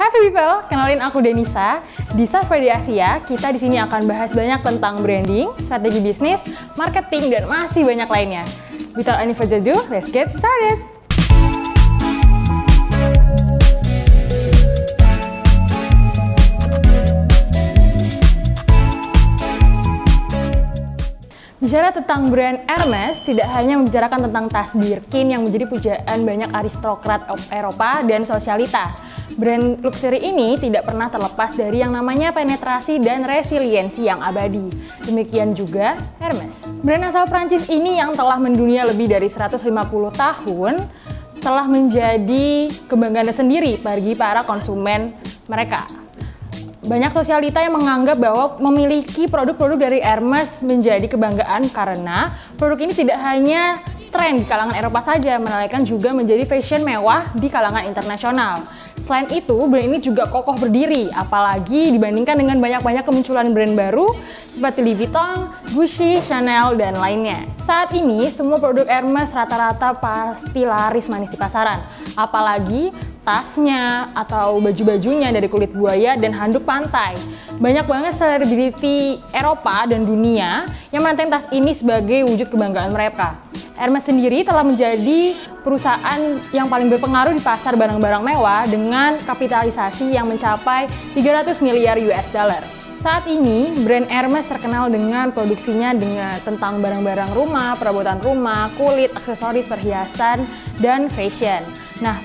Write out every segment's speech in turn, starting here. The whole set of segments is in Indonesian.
Hai people, kenalin aku Denisa. Di Survey di Asia, kita di sini akan bahas banyak tentang branding, strategi bisnis, marketing, dan masih banyak lainnya. Without any further ado, let's get started. Bicara tentang brand Hermes, tidak hanya membicarakan tentang tas Birkin yang menjadi pujaan banyak aristokrat Eropa dan sosialita. Brand luxury ini tidak pernah terlepas dari yang namanya penetrasi dan resiliensi yang abadi. Demikian juga Hermes. Brand asal Prancis ini yang telah mendunia lebih dari 150 tahun, telah menjadi kebanggaan sendiri bagi para konsumen mereka. Banyak sosialita yang menganggap bahwa memiliki produk-produk dari Hermes menjadi kebanggaan karena produk ini tidak hanya tren di kalangan Eropa saja, melainkan juga menjadi fashion mewah di kalangan internasional. Selain itu, brand ini juga kokoh berdiri, apalagi dibandingkan dengan banyak-banyak kemunculan brand baru seperti Louis Vuitton, Gucci, Chanel, dan lainnya. Saat ini, semua produk Hermes rata-rata pasti laris manis di pasaran, apalagi tasnya atau baju-bajunya dari kulit buaya dan handuk pantai. Banyak banget selebriti Eropa dan dunia yang menenteng tas ini sebagai wujud kebanggaan mereka. Hermes sendiri telah menjadi perusahaan yang paling berpengaruh di pasar barang-barang mewah dengan kapitalisasi yang mencapai 300 miliar US dollar. Saat ini, brand Hermes terkenal dengan produksinya tentang barang-barang rumah, perabotan rumah, kulit, aksesoris, perhiasan, dan fashion. Nah,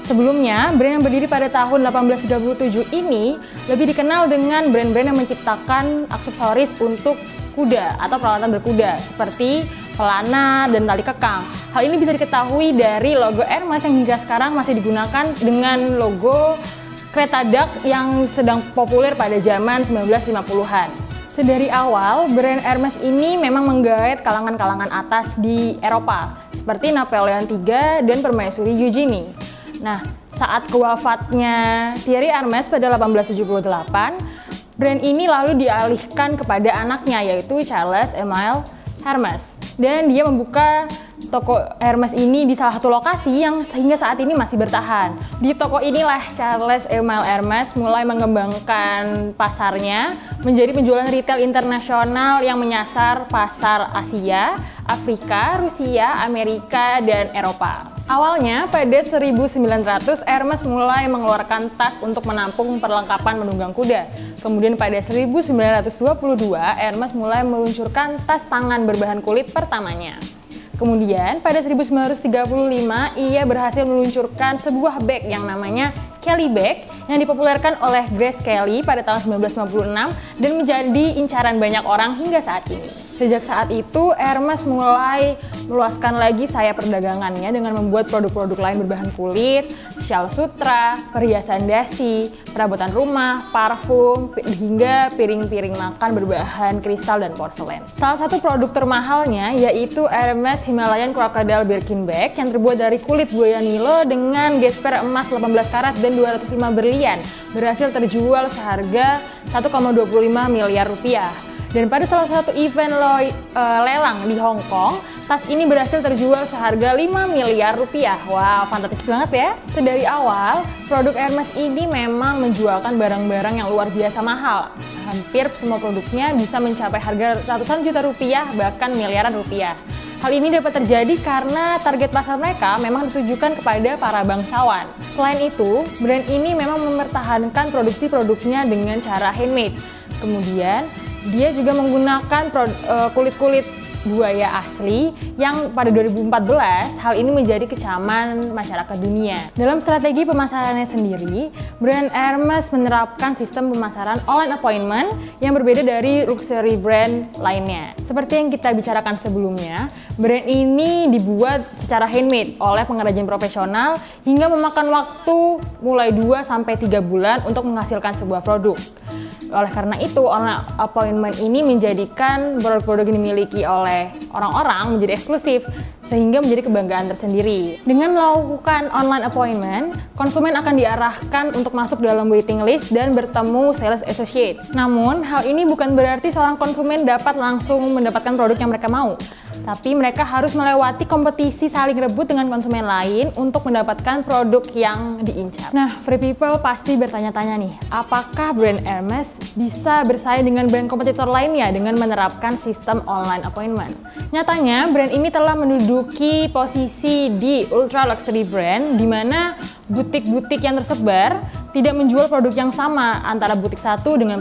sebelumnya, brand yang berdiri pada tahun 1837 ini lebih dikenal dengan brand-brand yang menciptakan aksesoris untuk kuda atau peralatan berkuda seperti pelana dan tali kekang. Hal ini bisa diketahui dari logo Hermes yang hingga sekarang masih digunakan dengan logo kereta Duck yang sedang populer pada zaman 1950-an. Sedari awal, brand Hermes ini memang menggait kalangan-kalangan atas di Eropa seperti Napoleon III dan Permaisuri Eugenie. Nah, saat kewafatnya Thierry Hermes pada 1878, brand ini lalu dialihkan kepada anaknya yaitu Charles Emile Hermes. Dan dia membuka toko Hermes ini di salah satu lokasi yang sehingga saat ini masih bertahan. Di toko inilah Charles Emile Hermes mulai mengembangkan pasarnya menjadi penjualan retail internasional yang menyasar pasar Asia, Afrika, Rusia, Amerika, dan Eropa. Awalnya pada 1900 Hermes mulai mengeluarkan tas untuk menampung perlengkapan menunggang kuda. Kemudian pada 1922 Hermes mulai meluncurkan tas tangan berbahan kulit pertamanya. Kemudian pada 1935 ia berhasil meluncurkan sebuah bag yang namanya Kelly Bag yang dipopulerkan oleh Grace Kelly pada tahun 1956 dan menjadi incaran banyak orang hingga saat ini. Sejak saat itu, Hermes mulai meluaskan lagi sayap perdagangannya dengan membuat produk-produk lain berbahan kulit, shawl sutra, perhiasan dasi, perabotan rumah, parfum, hingga piring-piring makan berbahan kristal dan porselen. Salah satu produk termahalnya yaitu Hermes Himalayan Crocodile Birkin Bag yang terbuat dari kulit buaya Nilo dengan gesper emas 18 karat dan 205 berlian, berhasil terjual seharga 1,25 miliar rupiah. Dan pada salah satu event lelang di Hong Kong, tas ini berhasil terjual seharga 5 miliar rupiah. Wow, fantastis banget ya. Sedari awal, produk Hermes ini memang menjualkan barang-barang yang luar biasa mahal. Hampir semua produknya bisa mencapai harga ratusan juta rupiah, bahkan miliaran rupiah. Hal ini dapat terjadi karena target pasar mereka memang ditujukan kepada para bangsawan. Selain itu, brand ini memang mempertahankan produksi produknya dengan cara handmade. Kemudian, dia juga menggunakan kulit-kulit buaya asli yang pada 2014 hal ini menjadi kecaman masyarakat dunia. Dalam strategi pemasarannya sendiri, brand Hermes menerapkan sistem pemasaran online appointment yang berbeda dari luxury brand lainnya. Seperti yang kita bicarakan sebelumnya, brand ini dibuat secara handmade oleh pengrajin profesional hingga memakan waktu mulai 2-3 bulan untuk menghasilkan sebuah produk. Oleh karena itu, online appointment ini menjadikan produk-produk yang dimiliki oleh orang-orang menjadi eksklusif, sehingga menjadi kebanggaan tersendiri. Dengan melakukan online appointment, konsumen akan diarahkan untuk masuk dalam waiting list dan bertemu sales associate. Namun, hal ini bukan berarti seorang konsumen dapat langsung mendapatkan produk yang mereka mau, tapi mereka harus melewati kompetisi saling rebut dengan konsumen lain untuk mendapatkan produk yang diincar. Nah, Free People pasti bertanya-tanya nih, apakah brand Hermes bisa bersaing dengan brand kompetitor lainnya dengan menerapkan sistem online appointment? Nyatanya, brand ini telah menduduki posisi di ultra luxury brand, di mana butik-butik yang tersebar tidak menjual produk yang sama antara butik satu dengan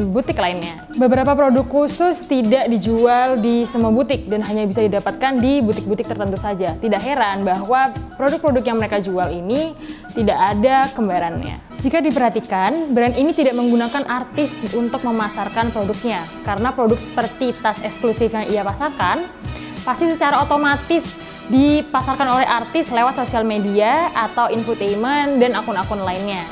butik lainnya. Beberapa produk khusus tidak dijual di semua butik dan hanya bisa didapatkan di butik-butik tertentu saja. Tidak heran bahwa produk-produk yang mereka jual ini tidak ada kembarannya. Jika diperhatikan, brand ini tidak menggunakan artis untuk memasarkan produknya, karena produk seperti tas eksklusif yang ia pasarkan pasti secara otomatis dipasarkan oleh artis lewat sosial media atau infotainment dan akun-akun lainnya.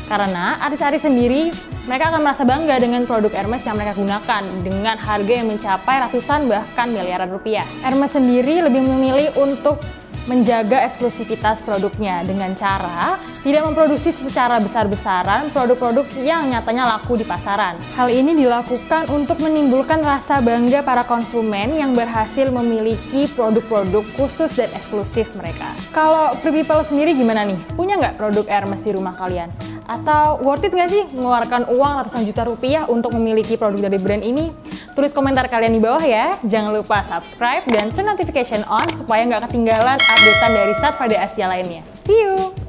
Karena artis-artis sendiri, mereka akan merasa bangga dengan produk Hermes yang mereka gunakan dengan harga yang mencapai ratusan bahkan miliaran rupiah. Hermes sendiri lebih memilih untuk menjaga eksklusivitas produknya dengan cara tidak memproduksi secara besar-besaran produk-produk yang nyatanya laku di pasaran. Hal ini dilakukan untuk menimbulkan rasa bangga para konsumen yang berhasil memiliki produk-produk khusus dan eksklusif mereka. Kalau Free People sendiri gimana nih? Punya nggak produk Hermes di rumah kalian? Atau worth it nggak sih mengeluarkan uang ratusan juta rupiah untuk memiliki produk dari brand ini? Tulis komentar kalian di bawah ya. Jangan lupa subscribe dan turn notification on supaya nggak ketinggalan updatean dari Start Friday Asia lainnya. See you!